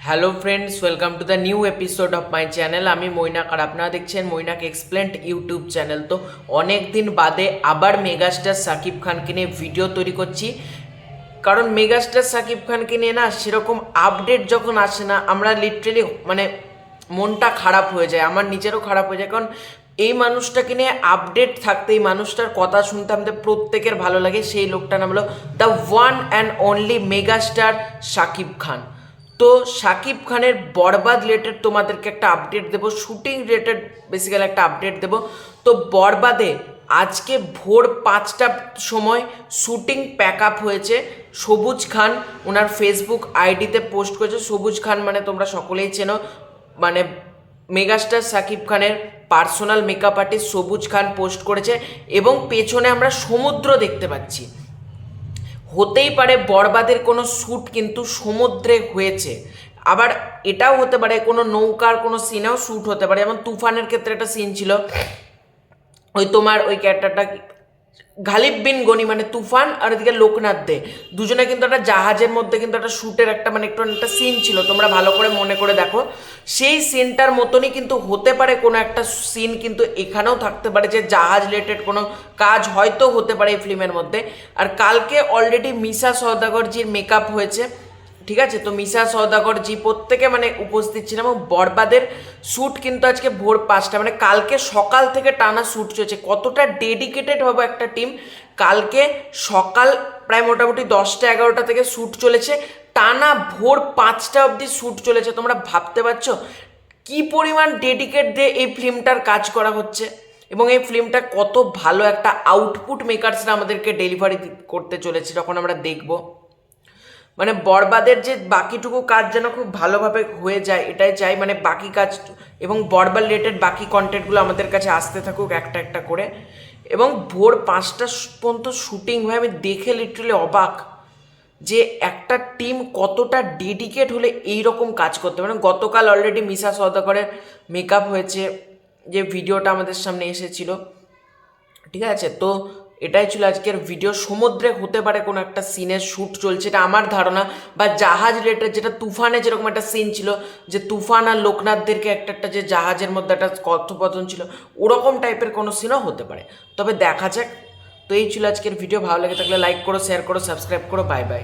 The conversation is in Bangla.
Hello friends, welcome to the new episode of my channel. আমি মৈনাক আর আপনারা দেখছেন মৈনাক এক্সপ্লেন্ড ইউটিউব চ্যানেল। তো অনেক দিন বাদে আবার মেগাস্টার শাকিব খানকে নিয়ে ভিডিও তৈরি করছি, কারণ মেগাস্টার শাকিব খানকে নিয়ে না সেরকম আপডেট যখন আসে না, আমরা লিটারেলি মনটা খারাপ হয়ে যায়, আমার নিজেরও খারাপ হয়ে যায়। কারণ এই মানুষটাকে নিয়ে আপডেট থাকতে, এই মানুষটার কথা শুনতে আমাদের প্রত্যেকের ভালো লাগে। সেই লোকটার নাম হলো the one and only megastar Shakib Khan. তো শাকিব খানের বরবাদ রিলেটেড তোমাদেরকে একটা আপডেট দেবো, শুটিং রিলেটেড বেসিক্যালি একটা আপডেট দেবো। তো বরবাদে আজকে ভোর 5টার সময় শুটিং প্যাক আপ হয়েছে। সবুজ খান ওনার ফেসবুক আইডিতে পোস্ট করেছে। সবুজ খান মানে তোমরা সকলেই চেনো, মানে মেগাস্টার শাকিব খানের পার্সোনাল মেকআপ আর্টিস্ট সবুজ খান পোস্ট করেছে, এবং পেছনে আমরা সমুদ্র দেখতে পাচ্ছি। হতেই পারে বরবাদের কোনো শ্যুট কিন্তু সমুদ্রে হয়েছে, আবার এটাও হতে পারে কোনো নৌকার কোনো সিনেও শ্যুট হতে পারে। যেমন তুফানের ক্ষেত্রে একটা সিন ছিল, ওই তোমার ওই ক্যারেক্টারটা গালিব বিন গনি মানে তুফান, আর এদিকে লোকনাথ দে, দুজনে কিন্তু একটা জাহাজের মধ্যে কিন্তু একটা শ্যুটের একটা মানে একটু একটা সিন ছিল, তোমরা ভালো করে মনে করে দেখো। সেই সিনটার মতনই কিন্তু হতে পারে কোনো একটা সিন কিন্তু এখানেও থাকতে পারে, যে জাহাজ রিলেটেড কোনো কাজ হয়তো হতে পারে এই ফিল্মের মধ্যে। আর কালকে অলরেডি মিশা সওদাগরজির মেকআপ হয়েছে, ঠিক আছে? তো মিশা সওদাগরজি প্রত্যেকে মানে উপস্থিত ছিলাম, এবং বরবাদের শ্যুট কিন্তু আজকে ভোর 5টা, মানে কালকে সকাল থেকে টানা শ্যুট চলছে। কতটা ডেডিকেটেড হবে একটা টিম। কালকে সকাল প্রায় মোটামুটি 10টা-11টা থেকে শ্যুট চলেছে, টানা ভোর 5টা অবধি শ্যুট চলেছে। তোমরা ভাবতে পারছো কি পরিমাণ ডেডিকেট দিয়ে এই ফিল্মটার কাজ করা হচ্ছে, এবং এই ফিল্মটা কত ভালো একটা আউটপুট মেকার্সরা আমাদেরকে ডেলিভারি করতে চলেছে যখন আমরা দেখবো। মানে বরবাদের যে বাকিটুকু কাজ যেন খুব ভালোভাবে হয়ে যায়, এটাই চাই। মানে বাকি কাজ এবং বরবাদ রিলেটেড বাকি কন্টেন্টগুলো আমাদের কাছে আসতে থাকুক একটা একটা করে। এবং ভোর 5টা পর্যন্ত শুটিং হয়, আমি দেখে লিটারালি অবাক যে একটা টিম কতটা ডেডিকেট হলে এই রকম কাজ করতে পারে। মানে গতকাল অলরেডি মিশা সওদাগরের মেকআপ হয়েছে, যে ভিডিওটা আমাদের সামনে এসেছিল, ঠিক আছে? তো এটাই ছিল আজকের ভিডিও। সমুদ্রে হতে পারে কোনো একটা সিনের শ্যুট চলছে, এটা আমার ধারণা, বা জাহাজ রিলেটেড, যেটা তুফানে যেরকম একটা সিন ছিল, যে তুফান আর লোকনাথদেরকে একটা একটা যে জাহাজের মধ্যে একটা কথোপকথন ছিল, ওরকম টাইপের কোনো সিনও হতে পারে। তবে দেখা যাক। তো এই ছিল আজকের ভিডিও। ভালো লেগে থাকলে লাইক করো, শেয়ার করো, সাবস্ক্রাইব করো। Bye bye.